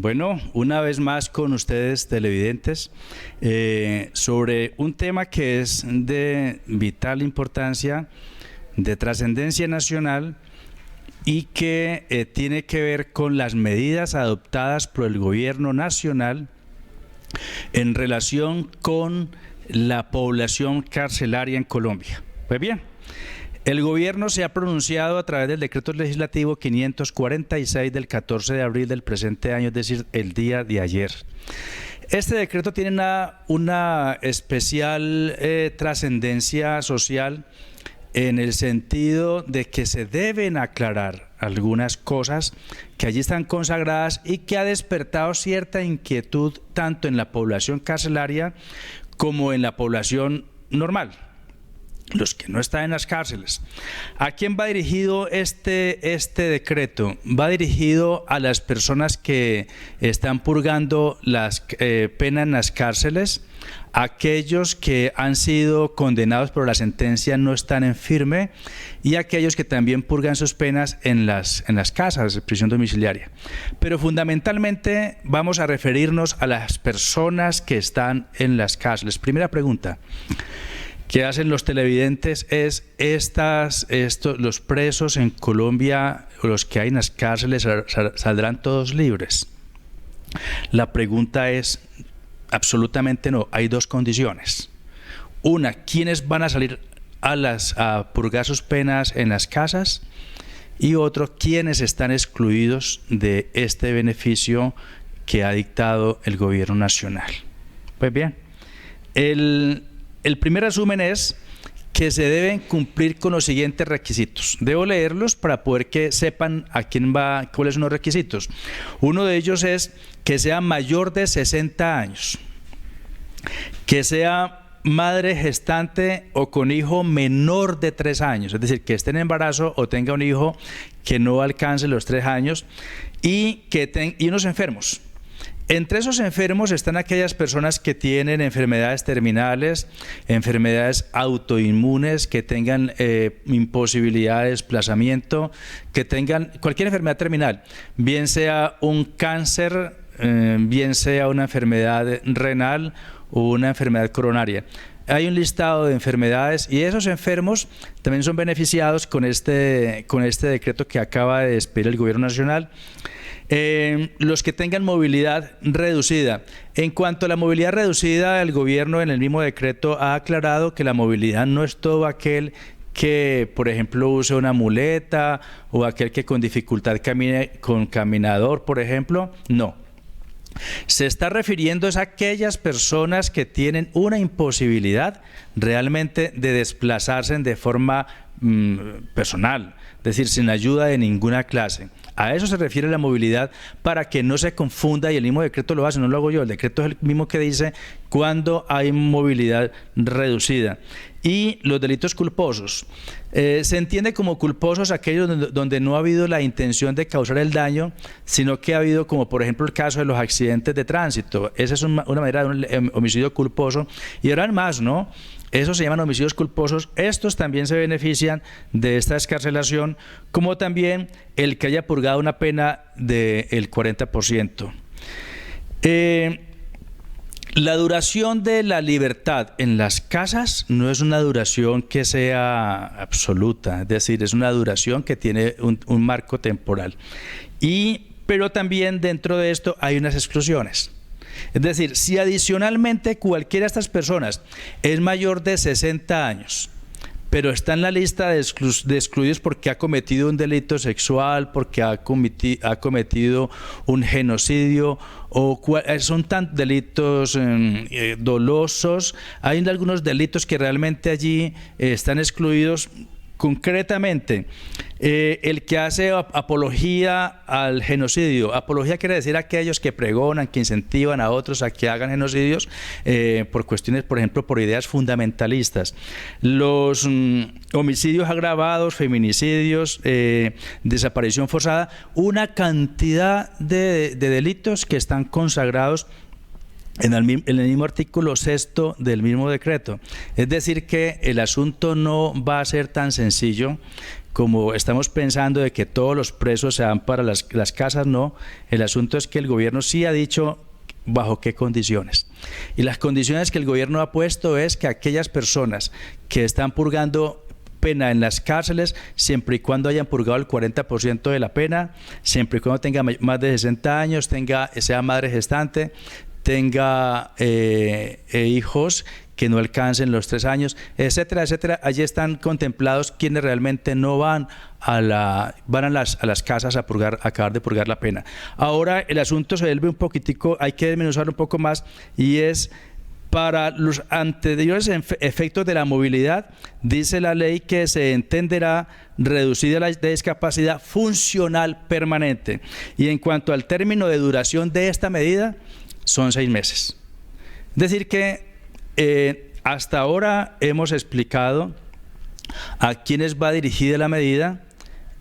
Bueno, una vez más con ustedes, televidentes, sobre un tema que es de vital importancia, de trascendencia nacional y que tiene que ver con las medidas adoptadas por el gobierno nacional en relación con la población carcelaria en Colombia. Pues bien, el gobierno se ha pronunciado a través del decreto legislativo 546 del 14 de abril del presente año, es decir, el día de ayer. Este decreto tiene una especial trascendencia social en el sentido de que se deben aclarar algunas cosas que allí están consagradas y que ha despertado cierta inquietud tanto en la población carcelaria como en la población normal, los que no están en las cárceles. ¿A quién va dirigido este decreto? Va dirigido a las personas que están purgando las penas en las cárceles, aquellos que han sido condenados pero la sentencia no están en firme y aquellos que también purgan sus penas en las casas de prisión domiciliaria. Pero fundamentalmente vamos a referirnos a las personas que están en las cárceles. Primera pregunta que hacen los televidentes es, los presos en Colombia, los que hay en las cárceles, ¿saldrán todos libres? La pregunta es, absolutamente no. Hay dos condiciones. Una, ¿quiénes van a salir a purgar sus penas en las casas? Y otro, ¿quiénes están excluidos de este beneficio que ha dictado el gobierno nacional? Pues bien, el primer resumen es que se deben cumplir con los siguientes requisitos. Debo leerlos para poder que sepan a quién va, cuáles son los requisitos. Uno de ellos es que sea mayor de 60 años, que sea madre gestante o con hijo menor de 3 años, es decir, que esté en embarazo o tenga un hijo que no alcance los 3 años y unos enfermos. Entre esos enfermos están aquellas personas que tienen enfermedades terminales, enfermedades autoinmunes, que tengan imposibilidad de desplazamiento, que tengan cualquier enfermedad terminal, bien sea un cáncer, bien sea una enfermedad renal o una enfermedad coronaria. Hay un listado de enfermedades y esos enfermos también son beneficiados con este decreto que acaba de expedir el gobierno nacional. Los que tengan movilidad reducida. En cuanto a la movilidad reducida, el gobierno en el mismo decreto ha aclarado que la movilidad no es todo aquel que, por ejemplo, use una muleta o aquel que con dificultad camine con caminador, por ejemplo. No. Se está refiriendo a aquellas personas que tienen una imposibilidad realmente de desplazarse de forma personal, es decir, sin ayuda de ninguna clase. A eso se refiere la movilidad, para que no se confunda, y el mismo decreto lo hace, no lo hago yo, el decreto es el mismo que dice cuando hay movilidad reducida. Y los delitos culposos. Se entiende como culposos aquellos donde no ha habido la intención de causar el daño, sino que ha habido, como por ejemplo el caso de los accidentes de tránsito. Esa es una manera de un homicidio culposo. Y ahora más, ¿no? Esos se llaman homicidios culposos. Estos también se benefician de esta excarcelación, como también el que haya purgado una pena del 40%. La duración de la libertad en las casas no es una duración que sea absoluta, es decir, es una duración que tiene un marco temporal. Pero también dentro de esto hay unas exclusiones. Es decir, si adicionalmente cualquiera de estas personas es mayor de 60 años, pero está en la lista de excluidos porque ha cometido un delito sexual, porque ha cometido un genocidio, o son tan delitos dolosos, hay algunos delitos que realmente allí están excluidos. Concretamente, el que hace apología al genocidio. Apología quiere decir aquellos que pregonan, que incentivan a otros a que hagan genocidios por cuestiones, por ejemplo, por ideas fundamentalistas. Los homicidios agravados, feminicidios, desaparición forzada, una cantidad de delitos que están consagrados en el mismo artículo 6º del mismo decreto. Es decir, que el asunto no va a ser tan sencillo como estamos pensando de que todos los presos se van para las casas, no. El asunto es que el gobierno sí ha dicho bajo qué condiciones. Y las condiciones que el gobierno ha puesto es que aquellas personas que están purgando pena en las cárceles, siempre y cuando hayan purgado el 40% de la pena, siempre y cuando tenga más de 60 años, sea madre gestante, tenga hijos que no alcancen los 3 años, etcétera, etcétera. Allí están contemplados quienes realmente no van a las casas a acabar de purgar la pena. Ahora el asunto se vuelve un poquitico, hay que desmenuzarlo un poco más, y es para los anteriores efectos de la movilidad, dice la ley que se entenderá reducida la discapacidad funcional permanente. Y en cuanto al término de duración de esta medida, son 6 meses. Es decir que hasta ahora hemos explicado a quiénes va dirigida la medida.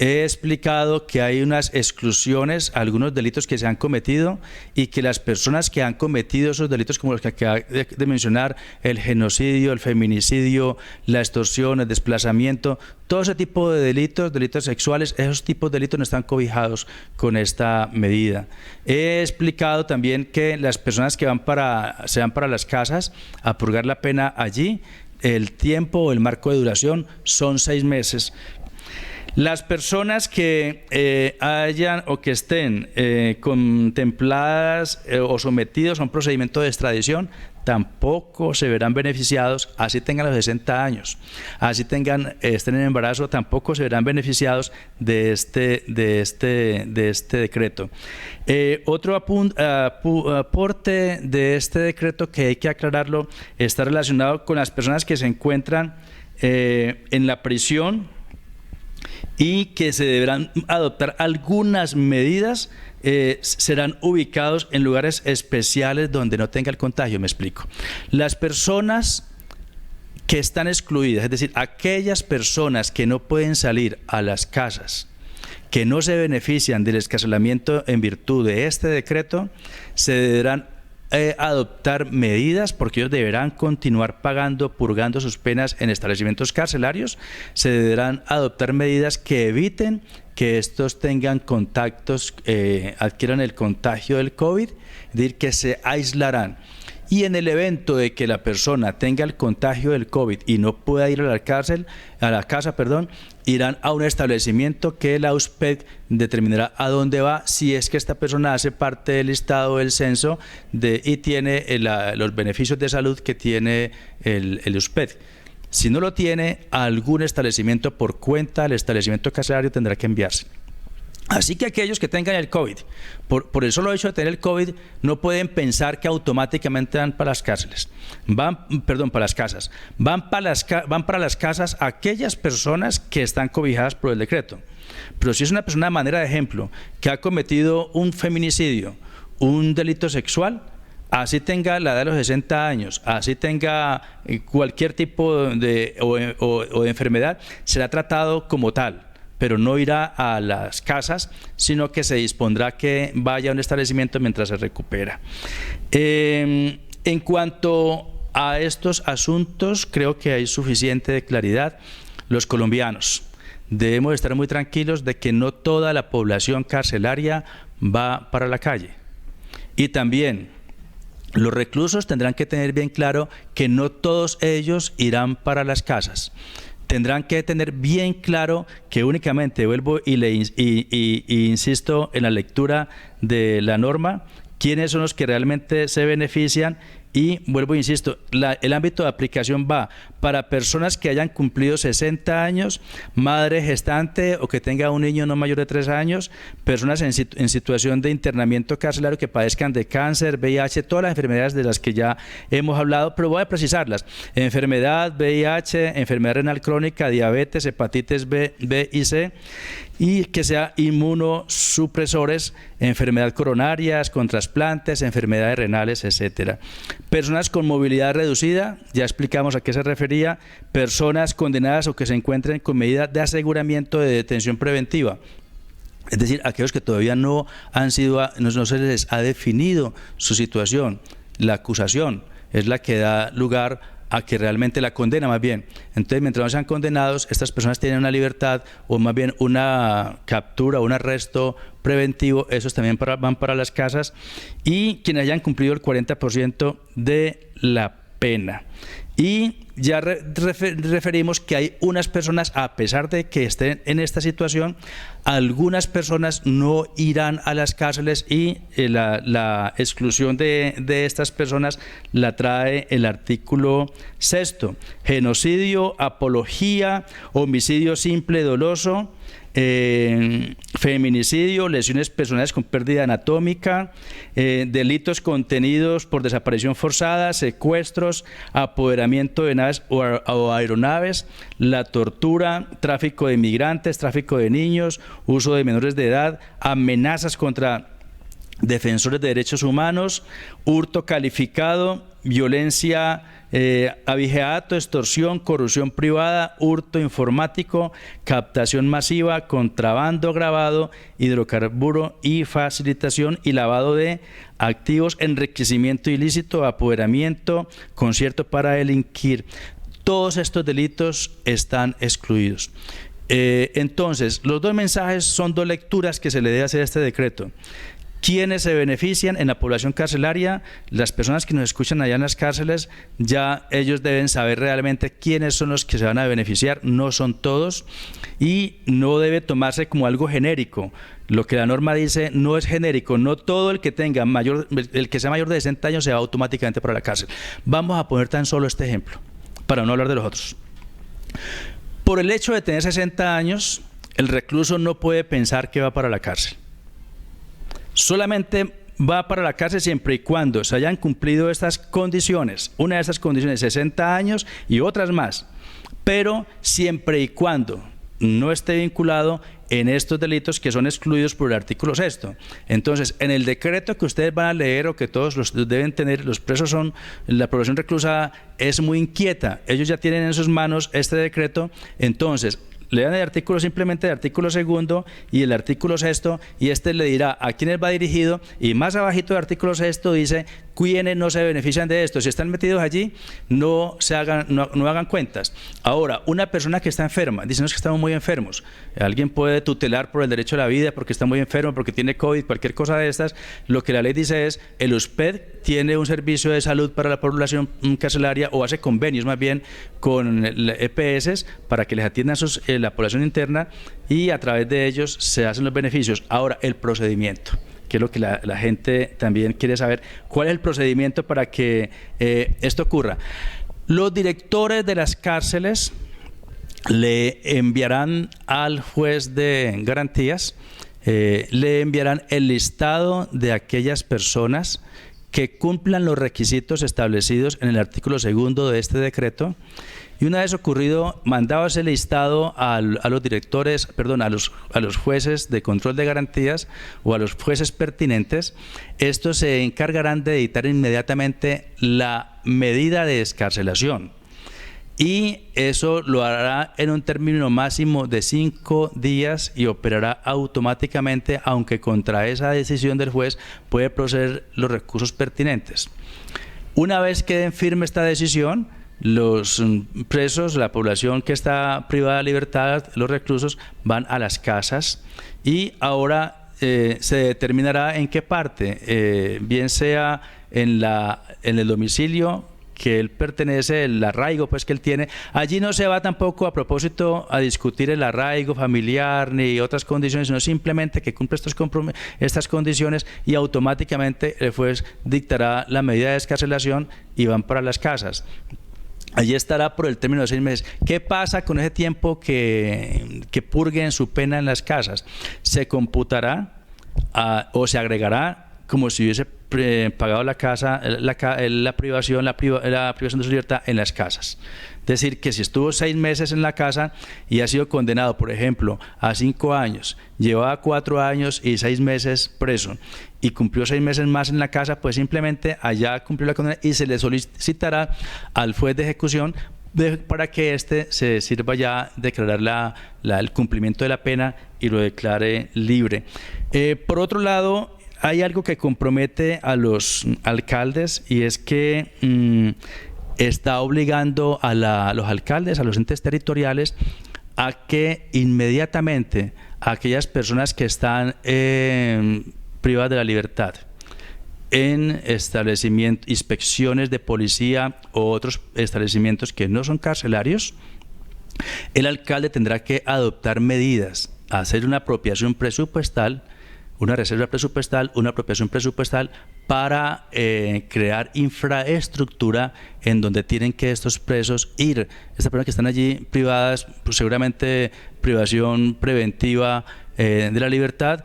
He explicado que hay unas exclusiones a algunos delitos que se han cometido y que las personas que han cometido esos delitos, como los que acabo de mencionar, el genocidio, el feminicidio, la extorsión, el desplazamiento, todo ese tipo de delitos, delitos sexuales, esos tipos de delitos no están cobijados con esta medida. He explicado también que las personas que se van para las casas a purgar la pena allí, el tiempo o el marco de duración son 6 meses. Las personas que hayan o que estén contempladas o sometidos a un procedimiento de extradición tampoco se verán beneficiados, así tengan los 60 años, así estén en embarazo, tampoco se verán beneficiados de este decreto. Otro aporte de este decreto que hay que aclararlo está relacionado con las personas que se encuentran en la prisión y que se deberán adoptar algunas medidas, serán ubicados en lugares especiales donde no tenga el contagio. Me explico. Las personas que están excluidas, es decir, aquellas personas que no pueden salir a las casas, que no se benefician del excarcelamiento en virtud de este decreto, se deberán adoptar medidas, porque ellos deberán continuar purgando sus penas en establecimientos carcelarios. Se deberán adoptar medidas que eviten que estos tengan contactos, adquieran el contagio del COVID, es decir, que se aislarán. Y en el evento de que la persona tenga el contagio del COVID y no pueda ir a la casa, irán a un establecimiento que la USPED determinará a dónde va, si es que esta persona hace parte del listado del censo y tiene los beneficios de salud que tiene el USPED. Si no lo tiene, a algún establecimiento por cuenta del establecimiento carcelario tendrá que enviarse. Así que aquellos que tengan el COVID, por el solo hecho de tener el COVID, no pueden pensar que automáticamente van para las cárceles. Para las casas. Van para las casas aquellas personas que están cobijadas por el decreto. Pero si es una persona, de manera de ejemplo, que ha cometido un feminicidio, un delito sexual, así tenga la edad de los 60 años, así tenga cualquier tipo de enfermedad, será tratado como tal, pero no irá a las casas, sino que se dispondrá que vaya a un establecimiento mientras se recupera. En cuanto a estos asuntos, creo que hay suficiente claridad. Los colombianos debemos estar muy tranquilos de que no toda la población carcelaria va para la calle. Y también los reclusos tendrán que tener bien claro que no todos ellos irán para las casas. Tendrán que tener bien claro que únicamente, vuelvo y insisto en la lectura de la norma, quiénes son los que realmente se benefician. Y vuelvo e insisto, el ámbito de aplicación va para personas que hayan cumplido 60 años, madre gestante o que tenga un niño no mayor de 3 años, personas en situación de internamiento carcelario que padezcan de cáncer, VIH, todas las enfermedades de las que ya hemos hablado, pero voy a precisarlas: enfermedad, VIH, enfermedad renal crónica, diabetes, hepatitis B y C, y que sea inmunosupresores, enfermedad coronarias, con trasplantes, enfermedades renales, etcétera. Personas con movilidad reducida, ya explicamos a qué se refería, personas condenadas o que se encuentren con medidas de aseguramiento de detención preventiva, es decir, aquellos que todavía no se les ha definido su situación. La acusación es la que da lugar a que realmente la condena más bien. Entonces, mientras no sean condenados, estas personas tienen una libertad o más bien una captura, un arresto preventivo, esos también van para las casas, y quienes hayan cumplido el 40% de la pena. Y ya referimos que hay unas personas, a pesar de que estén en esta situación, algunas personas no irán a las cárceles y la exclusión de estas personas la trae el artículo 6. Genocidio, apología, homicidio simple doloso, feminicidio, lesiones personales con pérdida anatómica, delitos contenidos por desaparición forzada, secuestros, apoderamiento de naves o aeronaves, la tortura, tráfico de inmigrantes, tráfico de niños, uso de menores de edad, amenazas contra defensores de derechos humanos, hurto calificado, violencia, abigeato, extorsión, corrupción privada, hurto informático, captación masiva, contrabando agravado, hidrocarburo y facilitación y lavado de activos, enriquecimiento ilícito, apoderamiento, concierto para delinquir. Todos estos delitos están excluidos. Entonces, los dos mensajes son dos lecturas que se le debe hacer a este decreto. ¿Quiénes se benefician en la población carcelaria? Las personas que nos escuchan allá en las cárceles, ya ellos deben saber realmente quiénes son los que se van a beneficiar, no son todos, y no debe tomarse como algo genérico. Lo que la norma dice no es genérico, no todo el que tenga el que sea mayor de 60 años se va automáticamente para la cárcel. Vamos a poner tan solo este ejemplo, para no hablar de los otros. Por el hecho de tener 60 años, el recluso no puede pensar que va para la cárcel. Solamente va para la cárcel siempre y cuando se hayan cumplido estas condiciones, una de estas condiciones, 60 años y otras más, pero siempre y cuando no esté vinculado en estos delitos que son excluidos por el artículo 6. Entonces, en el decreto que ustedes van a leer o que todos los deben tener, los presos son, la población reclusa es muy inquieta, ellos ya tienen en sus manos este decreto, entonces lean el artículo, simplemente el artículo 2 y el artículo 6, y este le dirá a quiénes va dirigido, y más abajito del artículo 6 dice quiénes no se benefician de esto. Si están metidos allí, no hagan cuentas. Ahora, una persona que está enferma, dicen que estamos muy enfermos, alguien puede tutelar por el derecho a la vida porque está muy enfermo, porque tiene COVID, cualquier cosa de estas. Lo que la ley dice es, el USPED tiene un servicio de salud para la población carcelaria, o hace convenios más bien con EPS para que les atiendan la población interna, y a través de ellos se hacen los beneficios. Ahora, el procedimiento, que es lo que la gente también quiere saber. ¿Cuál es el procedimiento para que esto ocurra? Los directores de las cárceles le enviarán al juez de garantías, le enviarán el listado de aquellas personas que cumplan los requisitos establecidos en el artículo 2 de este decreto, y una vez ocurrido, mandado ese listado a los directores, perdón, a los jueces de control de garantías o a los jueces pertinentes, estos se encargarán de dictar inmediatamente la medida de excarcelación, y eso lo hará en un término máximo de 5 días y operará automáticamente, aunque contra esa decisión del juez puede proceder los recursos pertinentes. Una vez quede firme esta decisión, los presos, la población que está privada de libertad, los reclusos, van a las casas, y ahora se determinará en qué parte, bien sea en el domicilio que él pertenece, el arraigo pues que él tiene. Allí no se va tampoco, a propósito, a discutir el arraigo familiar ni otras condiciones, sino simplemente que cumple estas condiciones, y automáticamente el juez dictará la medida de excarcelación y van para las casas. Allí estará por el término de 6 meses. ¿Qué pasa con ese tiempo que purguen su pena en las casas? Se computará o se agregará como si hubiese pagado la privación de su libertad en las casas. Es decir, que si estuvo 6 meses en la casa y ha sido condenado, por ejemplo, a 5 años, llevaba 4 años y 6 meses preso, y cumplió 6 meses más en la casa, pues simplemente allá cumplió la condena y se le solicitará al juez de ejecución para que éste se sirva ya declarar el cumplimiento de la pena y lo declare libre. Por otro lado, hay algo que compromete a los alcaldes, y es que está obligando a los alcaldes, a los entes territoriales, a que inmediatamente aquellas personas que están privadas de la libertad en establecimientos, inspecciones de policía o otros establecimientos que no son carcelarios, el alcalde tendrá que adoptar medidas, hacer una apropiación presupuestal, una reserva presupuestal, una apropiación presupuestal para crear infraestructura en donde tienen que estos presos ir. Estas personas que están allí privadas, pues seguramente privación preventiva de la libertad,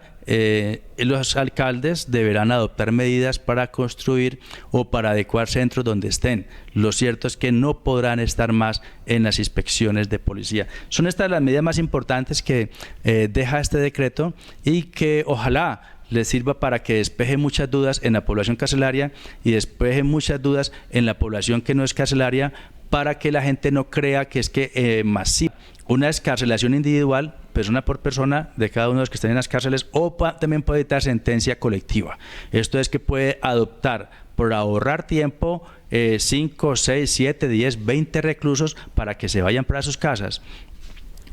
los alcaldes deberán adoptar medidas para construir o para adecuar centros donde estén. Lo cierto es que no podrán estar más en las inspecciones de policía. Son estas las medidas más importantes que deja este decreto y que ojalá les sirva para que despeje muchas dudas en la población carcelaria y despeje muchas dudas en la población que no es carcelaria, para que la gente no crea que es que masiva. Una escarcelación individual, persona por persona, de cada uno de los que están en las cárceles, o también puede dictar sentencia colectiva. Esto es que puede adoptar, por ahorrar tiempo, 5, 6, 7, 10, 20 reclusos para que se vayan para sus casas.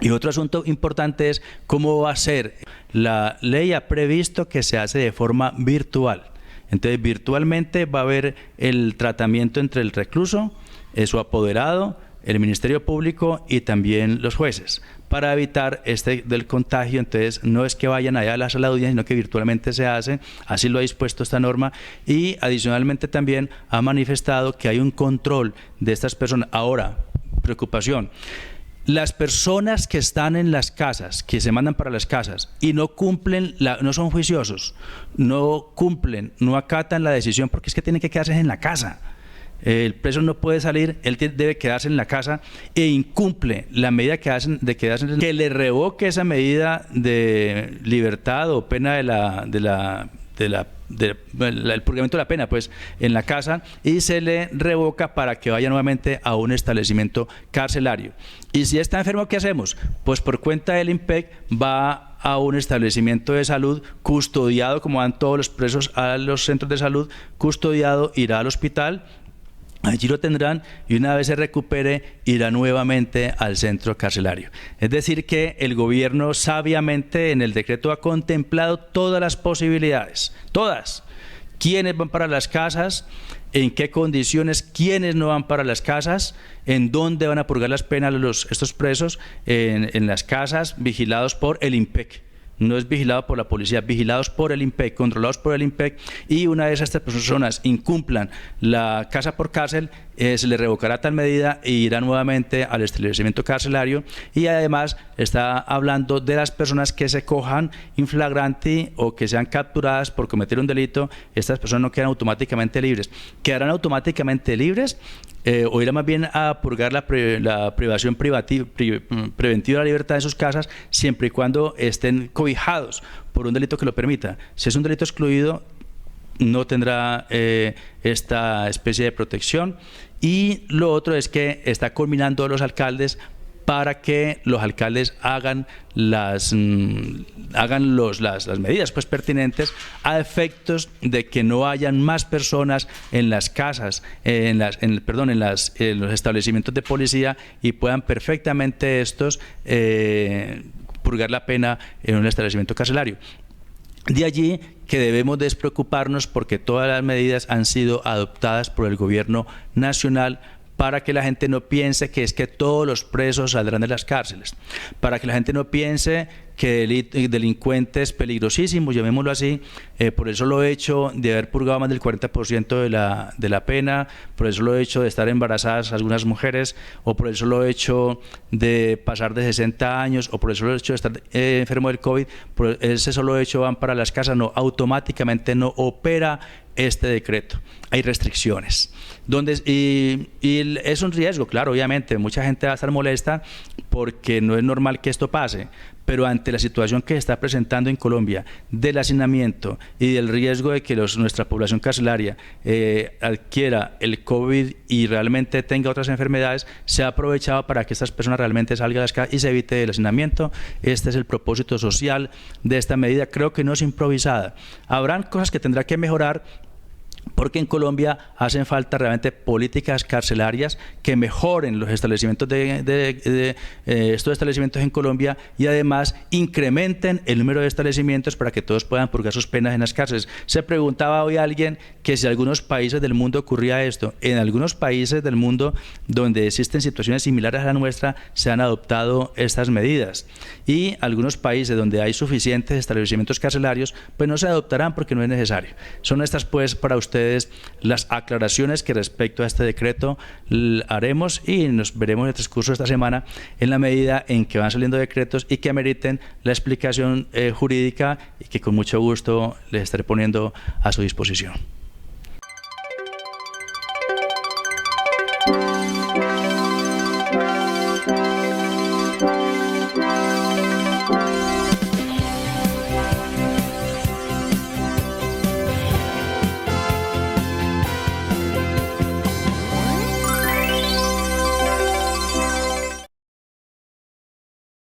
Y otro asunto importante es cómo va a ser. La ley ha previsto que se hace de forma virtual. Entonces, virtualmente va a haber el tratamiento entre el recluso, su apoderado, el Ministerio Público y también los jueces, para evitar del contagio. Entonces, no es que vayan allá a la sala de audiencia, sino que virtualmente se hace, así lo ha dispuesto esta norma, y adicionalmente también ha manifestado que hay un control de estas personas. Ahora, preocupación. Las personas que están en las casas, que se mandan para las casas y no cumplen, no son juiciosos, no cumplen, no acatan la decisión, porque es que tienen que quedarse en la casa. El preso no puede salir, él debe quedarse en la casa e incumple la medida que hacen de quedarse, que le revoque esa medida de libertad o pena del purgamiento de la pena, pues, en la casa, y se le revoca para que vaya nuevamente a un establecimiento carcelario. Y si está enfermo, ¿qué hacemos? Pues por cuenta del INPEC va a un establecimiento de salud custodiado, como van todos los presos a los centros de salud, custodiado, irá al hospital. Allí lo tendrán y una vez se recupere irá nuevamente al centro carcelario. Es decir que el gobierno sabiamente en el decreto ha contemplado todas las posibilidades, todas. ¿Quiénes van para las casas? ¿En qué condiciones? ¿Quiénes no van para las casas? ¿En dónde van a purgar las penas estos presos? En las casas vigilados por el INPEC. No es vigilado por la policía, vigilados por el INPEC, controlados por el INPEC, y una vez estas personas incumplan la casa por cárcel, se les revocará tal medida e irá nuevamente al establecimiento carcelario. Y además está hablando de las personas que se cojan in flagranti o que sean capturadas por cometer un delito. Estas personas no quedan automáticamente libres, quedarán automáticamente libres o irán más bien a purgar la privación preventiva de la libertad de sus casas, siempre y cuando estén cobijados por un delito que lo permita. Si es un delito excluido, no tendrá esta especie de protección. Y lo otro es que está culminando a los alcaldes para que los alcaldes hagan las medidas pues pertinentes a efectos de que no hayan más personas en las casas, en los establecimientos de policía, y puedan perfectamente estos purgar la pena en un establecimiento carcelario. De allí que debemos despreocuparnos porque todas las medidas han sido adoptadas por el gobierno nacional, para que la gente no piense que es que todos los presos saldrán de las cárceles, para que la gente no piense que delincuentes peligrosísimos, llamémoslo así, por el solo hecho de haber purgado más del 40% de la pena, por el solo hecho de estar embarazadas algunas mujeres, o por el solo hecho de pasar de 60 años, o por el solo hecho de estar enfermo del COVID, por ese solo hecho van para las casas. No, automáticamente no opera este decreto. Hay restricciones. Y es un riesgo, claro, obviamente. Mucha gente va a estar molesta porque no es normal que esto pase, pero ante la situación que se está presentando en Colombia del hacinamiento y del riesgo de que nuestra población carcelaria adquiera el COVID y realmente tenga otras enfermedades, se ha aprovechado para que estas personas realmente salgan a las calles y se evite el hacinamiento. Este es el propósito social de esta medida. Creo que no es improvisada. Habrán cosas que tendrá que mejorar. porque en Colombia hacen falta realmente políticas carcelarias que mejoren los establecimientos estos establecimientos en Colombia, y además incrementen el número de establecimientos para que todos puedan purgar sus penas en las cárceles. Se preguntaba hoy alguien que si en algunos países del mundo ocurría esto. En algunos países del mundo donde existen situaciones similares a la nuestra se han adoptado estas medidas, y algunos países donde hay suficientes establecimientos carcelarios pues no se adoptarán porque no es necesario. Son estas pues para ustedes las aclaraciones que respecto a este decreto haremos, y nos veremos en el transcurso de esta semana en la medida en que van saliendo decretos y que ameriten la explicación jurídica, y que con mucho gusto les estaré poniendo a su disposición.